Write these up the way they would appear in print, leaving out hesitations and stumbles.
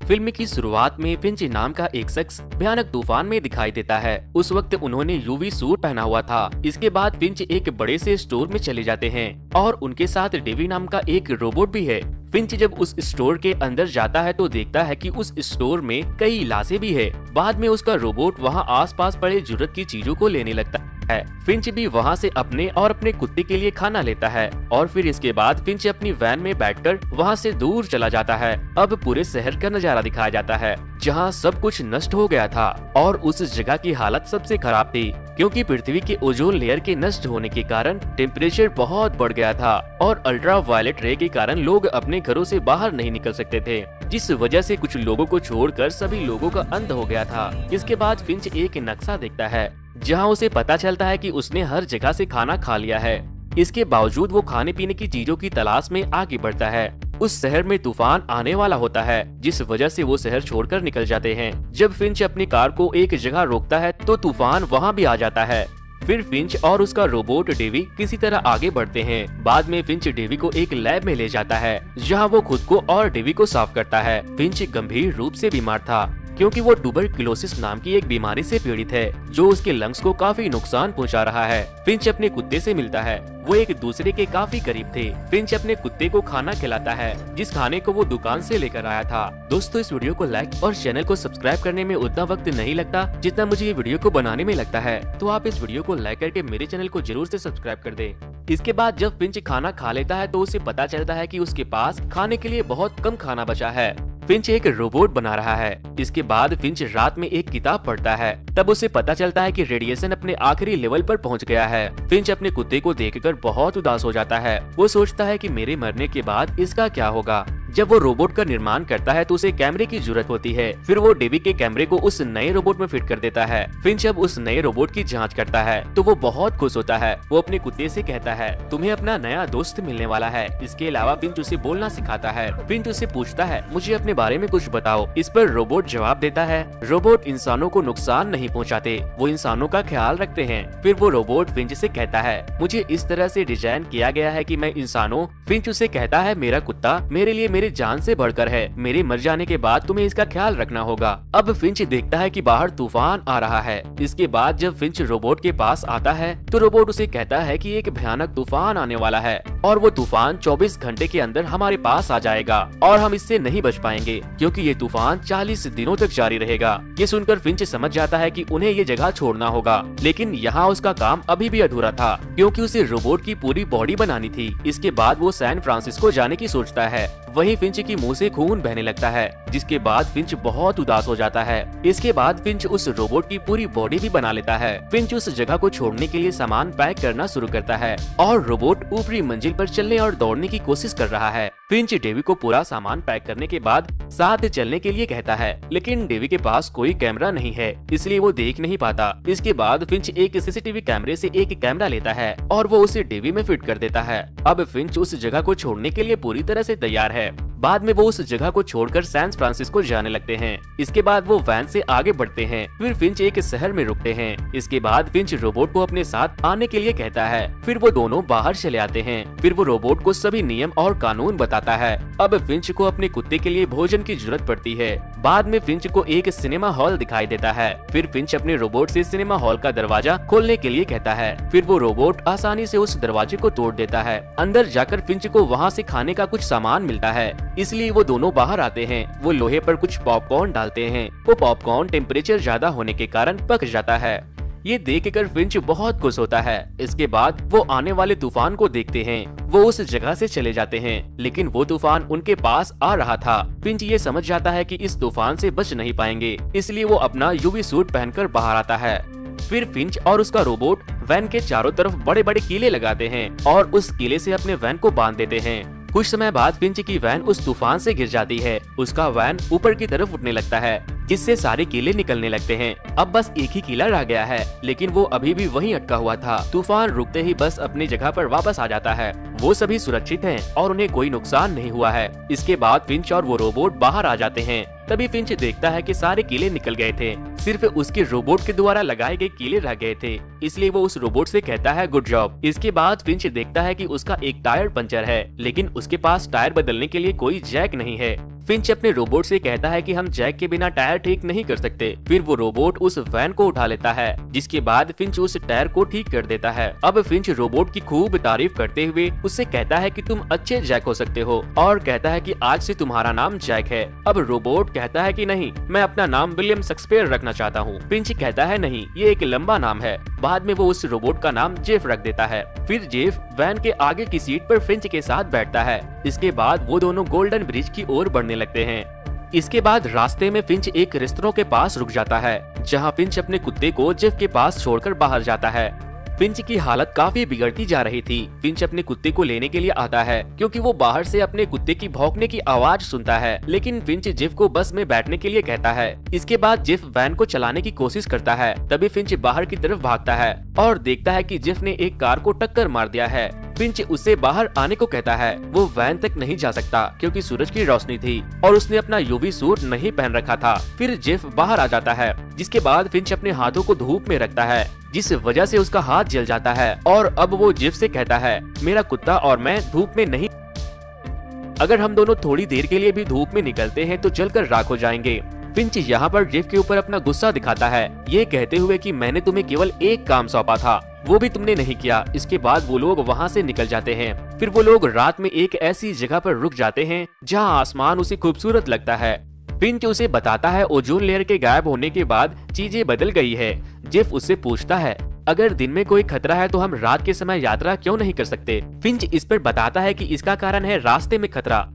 Film की शुरुआत में फिंच नाम का एक शख्स भयानक तूफान में दिखाई देता है। उस वक्त उन्होंने यूवी सूट पहना हुआ था। इसके बाद फिंच एक बड़े से स्टोर में चले जाते हैं और उनके साथ डेवी नाम का एक रोबोट भी है। फिंच जब उस स्टोर के अंदर जाता है तो देखता है कि उस स्टोर में कई लाशें भी है। बाद में उसका रोबोट वहां आसपास पड़े जरूरत की चीजों को लेने लगता है। फिंच भी वहां से अपने और अपने कुत्ते के लिए खाना लेता है और फिर इसके बाद फिंच अपनी वैन में बैठकर वहां से दूर चला जाता है। अब पूरे शहर का नजारा दिखाया जाता है जहां सब कुछ नष्ट हो गया था और उस जगह की हालत सबसे खराब थी क्योंकि पृथ्वी के ओजोन लेयर के नष्ट होने के कारण टेम्परेचर बहुत बढ़ गया था और अल्ट्रा वायलेट रे के कारण लोग अपने घरों से बाहर नहीं निकल सकते थे, जिस वजह से कुछ लोगों को छोड़कर सभी लोगों का अंत हो गया था। इसके बाद फिंच एक नक्शा देखता है जहां उसे पता चलता है कि उसने हर जगह से खाना खा लिया है। इसके बावजूद वो खाने पीने की चीजों की तलाश में आगे बढ़ता है। उस शहर में तूफान आने वाला होता है जिस वजह से वो शहर छोड़कर निकल जाते हैं। जब फिंच अपनी कार को एक जगह रोकता है तो तूफान वहां भी आ जाता है। फिर फिंच और उसका रोबोट डेवी किसी तरह आगे बढ़ते हैं। बाद में फिंच डेवी को एक लैब में ले जाता है जहां वो खुद को और डेवी को साफ करता है। फिंच गंभीर रूप से बीमार था क्योंकि वो ट्यूबरक्लोसिस नाम की एक बीमारी से पीड़ित है जो उसके लंग्स को काफी नुकसान पहुंचा रहा है। फिंच अपने कुत्ते से मिलता है, वो एक दूसरे के काफी करीब थे। फिंच अपने कुत्ते को खाना खिलाता है जिस खाने को वो दुकान से लेकर आया था। दोस्तों, इस वीडियो को लाइक और चैनल को सब्सक्राइब करने में उतना वक्त नहीं लगता जितना मुझे ये वीडियो को बनाने में लगता है, तो आप इस वीडियो को लाइक करके मेरे चैनल को जरूर से सब्सक्राइब कर दे। इसके बाद जब फिंच खाना खा लेता है तो उसे पता चलता है कि उसके पास खाने के लिए बहुत कम खाना बचा है। फिंच एक रोबोट बना रहा है। इसके बाद फिंच रात में एक किताब पढ़ता है, तब उसे पता चलता है कि रेडिएशन अपने आखिरी लेवल पर पहुंच गया है। फिंच अपने कुत्ते को देखकर बहुत उदास हो जाता है। वो सोचता है कि मेरे मरने के बाद इसका क्या होगा। जब वो रोबोट का निर्माण करता है तो उसे कैमरे की जरूरत होती है। फिर वो डेवी के कैमरे को उस नए रोबोट में फिट कर देता है। फिंच अब उस नए रोबोट की जांच करता है तो वो बहुत खुश होता है। वो अपने कुत्ते से कहता है, तुम्हें अपना नया दोस्त मिलने वाला है। इसके अलावा फिंच उसे बोलना सिखाता है। फिंच उसे पूछता है, मुझे अपने बारे में कुछ बताओ। इस पर रोबोट जवाब देता है, रोबोट इंसानों को नुकसान नहीं पहुँचाते, वो इंसानों का ख्याल रखते हैं। फिर वो रोबोट फिंच से कहता है, मुझे इस तरह से डिजाइन किया गया है कि मैं इंसानों। फिंच उसे कहता है, मेरा कुत्ता मेरे लिए मेरी जान से बढ़कर है। मेरे मर जाने के बाद तुम्हें इसका ख्याल रखना होगा। अब फिंच देखता है कि बाहर तूफान आ रहा है। इसके बाद जब फिंच रोबोट के पास आता है तो रोबोट उसे कहता है कि एक भयानक तूफान आने वाला है और वो तूफान 24 घंटे के अंदर हमारे पास आ जाएगा और हम इससे नहीं बच पाएंगे क्योंकि ये तूफान 40 दिनों तक जारी रहेगा। ये सुनकर फिंच समझ जाता है कि उन्हें ये जगह छोड़ना होगा, लेकिन यहाँ उसका काम अभी भी अधूरा था क्योंकि उसे रोबोट की पूरी बॉडी बनानी थी। इसके बाद वो सैन फ्रांसिस्को जाने की सोचता है। वहीं फिंच की मुंह से खून बहने लगता है, जिसके बाद फिंच बहुत उदास हो जाता है। इसके बाद फिंच उस रोबोट की पूरी बॉडी भी बना लेता है। फिंच उस जगह को छोड़ने के लिए सामान पैक करना शुरू करता है और रोबोट ऊपरी मंजिल पर चलने और दौड़ने की कोशिश कर रहा है। फिंच डेवी को पूरा सामान पैक करने के बाद साथ चलने के लिए कहता है, लेकिन डेवी के पास कोई कैमरा नहीं है इसलिए वो देख नहीं पाता। इसके बाद फिंच एक सीसीटीवी कैमरे से एक कैमरा लेता है और वो उसे डेवी में फिट कर देता है। अब फिंच उस जगह को छोड़ने के लिए पूरी तरह से तैयार है। बाद में वो उस जगह को छोड़कर सैन फ्रांसिस्को जाने लगते हैं। इसके बाद वो वैन से आगे बढ़ते हैं। फिर फिंच एक शहर में रुकते हैं। इसके बाद फिंच रोबोट को अपने साथ आने के लिए कहता है। फिर वो दोनों बाहर चले आते हैं। फिर वो रोबोट को सभी नियम और कानून बताता है। अब फिंच को अपने कुत्ते के लिए भोजन की जरूरत पड़ती है। बाद में फिंच को एक सिनेमा हॉल दिखाई देता है। फिर फिंच अपने रोबोट से सिनेमा हॉल का दरवाजा खोलने के लिए कहता है। फिर वो रोबोट आसानी से उस दरवाजे को तोड़ देता है। अंदर जाकर फिंच को वहाँ से खाने का कुछ सामान मिलता है, इसलिए वो दोनों बाहर आते हैं। वो लोहे पर कुछ पॉपकॉर्न डालते हैं। वो पॉपकॉर्न टेम्परेचर ज्यादा होने के कारण पक जाता है। ये देखकर फिंच बहुत खुश होता है। इसके बाद वो आने वाले तूफान को देखते हैं। वो उस जगह से चले जाते हैं, लेकिन वो तूफान उनके पास आ रहा था। फिंच ये समझ जाता है कि इस तूफान से बच नहीं पाएंगे, इसलिए वो अपना यूवी सूट पहनकर बाहर आता है। फिर फिंच और उसका रोबोट वैन के चारों तरफ बड़े बड़े कीले लगाते हैं और उस कीले से अपने वैन को बांध देते हैं। कुछ समय बाद फिंच की वैन उस तूफान से गिर जाती है। उसका वैन ऊपर की तरफ उठने लगता है, जिससे सारे कीले निकलने लगते हैं। अब बस एक ही कीला रह गया है, लेकिन वो अभी भी वहीं अटका हुआ था। तूफान रुकते ही बस अपनी जगह पर वापस आ जाता है। वो सभी सुरक्षित हैं और उन्हें कोई नुकसान नहीं हुआ है। इसके बाद फिंच और वो रोबोट बाहर आ जाते हैं। तभी फिंच देखता है कि सारे कीले निकल गए थे, सिर्फ उसके रोबोट के द्वारा लगाए गए कीले रह गए थे। इसलिए वो उस रोबोट से कहता है, गुड जॉब। इसके बाद फिंच देखता है कि उसका एक टायर पंचर है, लेकिन उसके पास टायर बदलने के लिए कोई जैक नहीं है। फिंच अपने रोबोट से कहता है कि हम जैक के बिना टायर ठीक नहीं कर सकते। फिर वो रोबोट उस वैन को उठा लेता है, जिसके बाद फिंच उस टायर को ठीक कर देता है। अब फिंच रोबोट की खूब तारीफ करते हुए उससे कहता है कि तुम अच्छे जैक हो सकते हो और कहता है कि आज से तुम्हारा नाम जैक है। अब रोबोट कहता है कि नहीं, मैं अपना नाम विलियम शेक्सपियर रखना चाहता हूँ। फिंच कहता है नहीं, ये एक लंबा नाम है। बाद में वो उस रोबोट का नाम जेफ रख देता है। फिर जेफ वैन के आगे की सीट पर फिंच के साथ बैठता है। इसके बाद वो दोनों गोल्डन ब्रिज की ओर बढ़ने लगते हैं। इसके बाद रास्ते में फिंच एक रेस्टोरेंट के पास रुक जाता है, जहाँ फिंच अपने कुत्ते को जेफ के पास छोड़कर बाहर जाता है। फिंच की हालत काफी बिगड़ती जा रही थी। फिंच अपने कुत्ते को लेने के लिए आता है, क्योंकि वो बाहर से अपने कुत्ते की भौंकने की आवाज सुनता है। लेकिन फिंच जेफ को बस में बैठने के लिए कहता है। इसके बाद जेफ वैन को चलाने की कोशिश करता है। तभी फिंच बाहर की तरफ भागता है और देखता है कि जेफ ने एक कार को टक्कर मार दिया है। फिंच उससे बाहर आने को कहता है। वो वैन तक नहीं जा सकता क्योंकि सूरज की रोशनी थी और उसने अपना यूवी सूट नहीं पहन रखा था। फिर जेफ बाहर आ जाता है, जिसके बाद फिंच अपने हाथों को धूप में रखता है, जिस वजह से उसका हाथ जल जाता है। और अब वो जेफ से कहता है, मेरा कुत्ता और मैं धूप में नहीं, अगर हम दोनों थोड़ी देर के लिए भी धूप में निकलते हैं तो जलकर राख हो जाएंगे। फिंच यहाँ पर जेफ के ऊपर अपना गुस्सा दिखाता है, ये कहते हुए कि मैंने तुम्हें केवल एक काम सौंपा था, वो भी तुमने नहीं किया। इसके बाद वो लोग वहाँ से निकल जाते हैं। फिर वो लोग रात में एक ऐसी जगह पर रुक जाते हैं जहाँ आसमान उसे खूबसूरत लगता है। फिंच उसे बताता है ओजोन लेयर के गायब होने के बाद चीजें बदल गई है। जेफ उससे पूछता है, अगर दिन में कोई खतरा है तो हम रात के समय यात्रा क्यों नहीं कर सकते। फिंच इस पर बताता है कि इसका कारण है रास्ते में खतरा।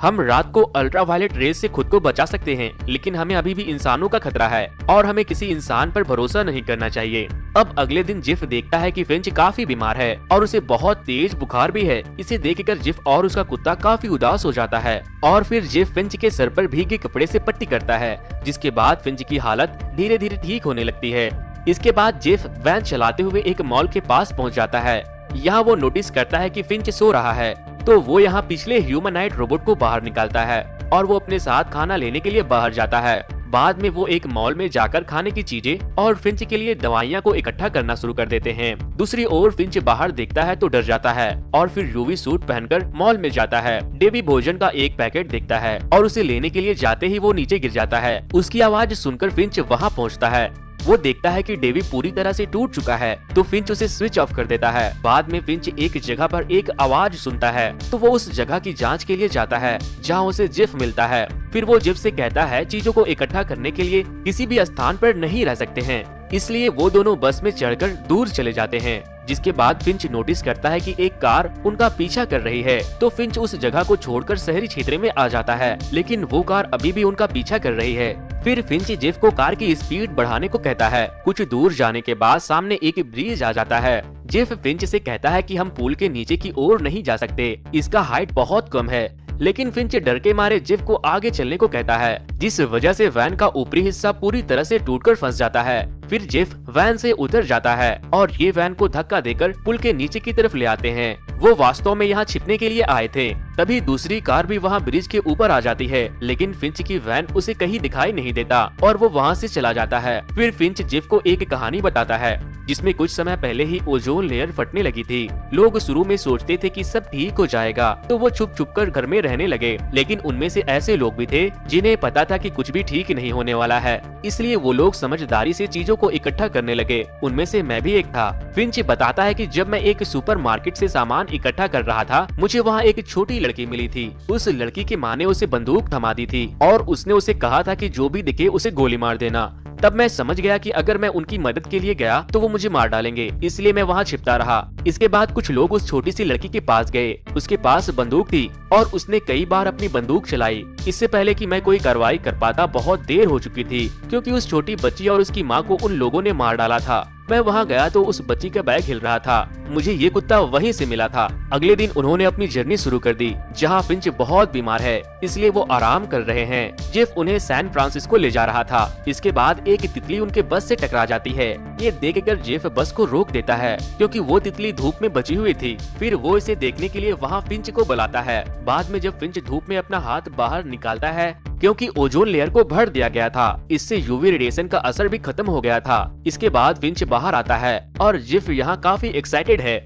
हम रात को अल्ट्रावायलेट रेज से खुद को बचा सकते हैं, लेकिन हमें अभी भी इंसानों का खतरा है और हमें किसी इंसान पर भरोसा नहीं करना चाहिए। अब अगले दिन जेफ देखता है कि फिंच काफी बीमार है और उसे बहुत तेज बुखार भी है। इसे देखकर जेफ और उसका कुत्ता काफी उदास हो जाता है और फिर जेफ फिंच के सर पर भीगे कपड़े से पट्टी करता है, जिसके बाद फिंच की हालत धीरे धीरे ठीक होने लगती है। इसके बाद जेफ वैन चलाते हुए एक मॉल के पास पहुंच जाता है। यहाँ वो नोटिस करता है कि फिंच सो रहा है, तो वो यहाँ पिछले ह्यूमनाइड रोबोट को बाहर निकालता है और वो अपने साथ खाना लेने के लिए बाहर जाता है। बाद में वो एक मॉल में जाकर खाने की चीजें और फिंच के लिए दवाइयाँ को इकट्ठा करना शुरू कर देते हैं। दूसरी ओर फिंच बाहर देखता है तो डर जाता है और फिर यूवी सूट पहनकर मॉल में जाता है। डेवी भोजन का एक पैकेट देखता है और उसे लेने के लिए जाते ही वो नीचे गिर जाता है। उसकी आवाज सुनकर फिंच वहाँ पहुँचता है। वो देखता है कि डेवी पूरी तरह से टूट चुका है, तो फिंच उसे स्विच ऑफ कर देता है। बाद में फिंच एक जगह पर एक आवाज सुनता है, तो वो उस जगह की जांच के लिए जाता है जहां उसे जेफ मिलता है। फिर वो जेफ से कहता है चीजों को इकट्ठा करने के लिए किसी भी स्थान पर नहीं रह सकते हैं, इसलिए वो दोनों बस में चढ़कर दूर चले जाते हैं। जिसके बाद फिंच नोटिस करता है कि एक कार उनका पीछा कर रही है, तो फिंच उस जगह को छोड़कर शहरी क्षेत्र में आ जाता है, लेकिन वो कार अभी भी उनका पीछा कर रही है। फिर फिंच जेफ को कार की स्पीड बढ़ाने को कहता है। कुछ दूर जाने के बाद सामने एक ब्रिज आ जाता है। जेफ फिंच से कहता है कि हम पुल के नीचे की ओर नहीं जा सकते, इसका हाइट बहुत कम है। लेकिन फिंच डर के मारे जेफ को आगे चलने को कहता है, जिस वजह से वैन का ऊपरी हिस्सा पूरी तरह से टूटकर फंस जाता है। फिर जेफ वैन से उतर जाता है और ये वैन को धक्का देकर पुल के नीचे की तरफ ले आते हैं। वो वास्तव में यहाँ छिपने के लिए आए थे। तभी दूसरी कार भी वहाँ ब्रिज के ऊपर आ जाती है, लेकिन फिंच की वैन उसे कहीं दिखाई नहीं देता और वो वहाँ से चला जाता है। फिर फिंच जेफ को एक कहानी बताता है, जिसमें कुछ समय पहले ही ओजोन लेयर फटने लगी थी। लोग शुरू में सोचते थे कि सब ठीक हो जाएगा, तो वो छुप छुप कर घर में रहने लगे। लेकिन उनमें से ऐसे लोग भी थे जिन्हें पता था कि कुछ भी ठीक नहीं होने वाला है, इसलिए वो लोग समझदारी से चीजों को इकट्ठा करने लगे। उनमें से मैं भी एक था। फिंच बताता है कि जब मैं एक सुपरमार्केट से सामान इकट्ठा कर रहा था, मुझे वहाँ एक छोटी लड़की मिली थी। उस लड़की की माँ ने उसे बंदूक थमा दी थी और उसने उसे कहा था कि जो भी दिखे उसे गोली मार देना। तब मैं समझ गया कि अगर मैं उनकी मदद के लिए गया तो वो मुझे मार डालेंगे, इसलिए मैं वहाँ छिपता रहा। इसके बाद कुछ लोग उस छोटी सी लड़की के पास गए। उसके पास बंदूक थी और उसने कई बार अपनी बंदूक चलाई। इससे पहले कि मैं कोई कार्रवाई कर पाता बहुत देर हो चुकी थी, क्योंकि उस छोटी बच्ची और उसकी माँ को उन लोगों ने मार डाला था। मैं वहाँ गया तो उस बच्ची का बैग हिल रहा था। मुझे ये कुत्ता वहीं से मिला था। अगले दिन उन्होंने अपनी जर्नी शुरू कर दी, जहाँ फिंच बहुत बीमार है, इसलिए वो आराम कर रहे हैं। जेफ उन्हें सैन फ्रांसिस्को ले जा रहा था। इसके बाद एक तितली उनके बस से टकरा जाती है। ये देखकर जेफ बस को रोक देता है, क्योंकि वो तितली धूप में बची हुई थी। फिर वो इसे देखने के लिए वहाँ फिंच को बुलाता है। बाद में जब फिंच धूप में अपना हाथ बाहर निकालता है, क्योंकि ओजोन लेयर को भर दिया गया था, इससे यूवी रेडिएशन का असर भी खत्म हो गया था। इसके बाद फिंच बाहर आता है और जेफ यहाँ काफी एक्साइटेड है।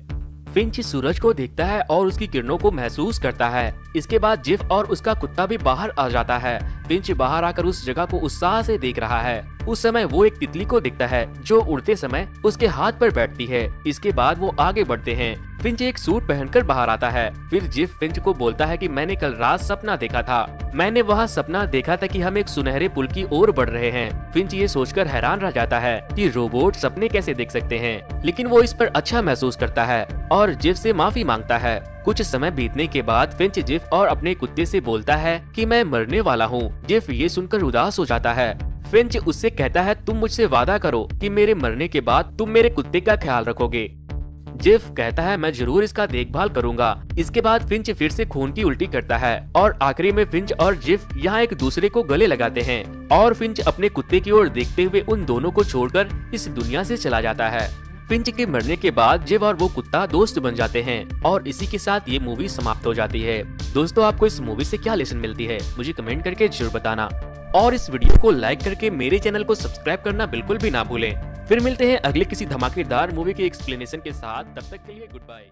फिंच सूरज को देखता है और उसकी किरणों को महसूस करता है। इसके बाद जिफ और उसका कुत्ता भी बाहर आ जाता है। फिंच बाहर आकर उस जगह को उत्साह से देख रहा है। उस समय वो एक तितली को देखता है जो उड़ते समय उसके हाथ पर बैठती है। इसके बाद वो आगे बढ़ते हैं। फिंच एक सूट पहनकर बाहर आता है। फिर जिफ फिंच को बोलता है कि मैंने कल रात सपना देखा था। मैंने वहाँ सपना देखा था कि हम एक सुनहरे पुल की ओर बढ़ रहे हैं। फिंच ये सोचकर हैरान रह जाता है कि रोबोट सपने कैसे देख सकते हैं, लेकिन वो इस पर अच्छा महसूस करता है और जिफ से माफी मांगता है। कुछ समय बीतने के बाद फिंच जिफ और अपने कुत्ते से बोलता है कि मैं मरने वाला हूँ। जिफ ये सुनकर उदास हो जाता है। फिंच उससे कहता है तुम मुझसे वादा करो कि मेरे मरने के बाद तुम मेरे कुत्ते का ख्याल रखोगे। जिफ कहता है मैं जरूर इसका देखभाल करूंगा। इसके बाद फिंच फिर से खून की उल्टी करता है और आखिरी में फिंच और जिफ यहाँ एक दूसरे को गले लगाते हैं और फिंच अपने कुत्ते की ओर देखते हुए उन दोनों को छोड़कर इस दुनिया से चला जाता है। फिंच के मरने के बाद जिफ और वो कुत्ता दोस्त बन जाते हैं और इसी के साथ ये मूवी समाप्त हो जाती है। दोस्तों, आपको इस मूवी से क्या लेसन मिलती है मुझे कमेंट करके जरूर बताना और इस वीडियो को लाइक करके मेरे चैनल को सब्सक्राइब करना बिल्कुल भी ना भूलें। फिर मिलते हैं अगले किसी धमाकेदार मूवी के एक्सप्लेनेशन के साथ। तब तक के लिए गुड बाय।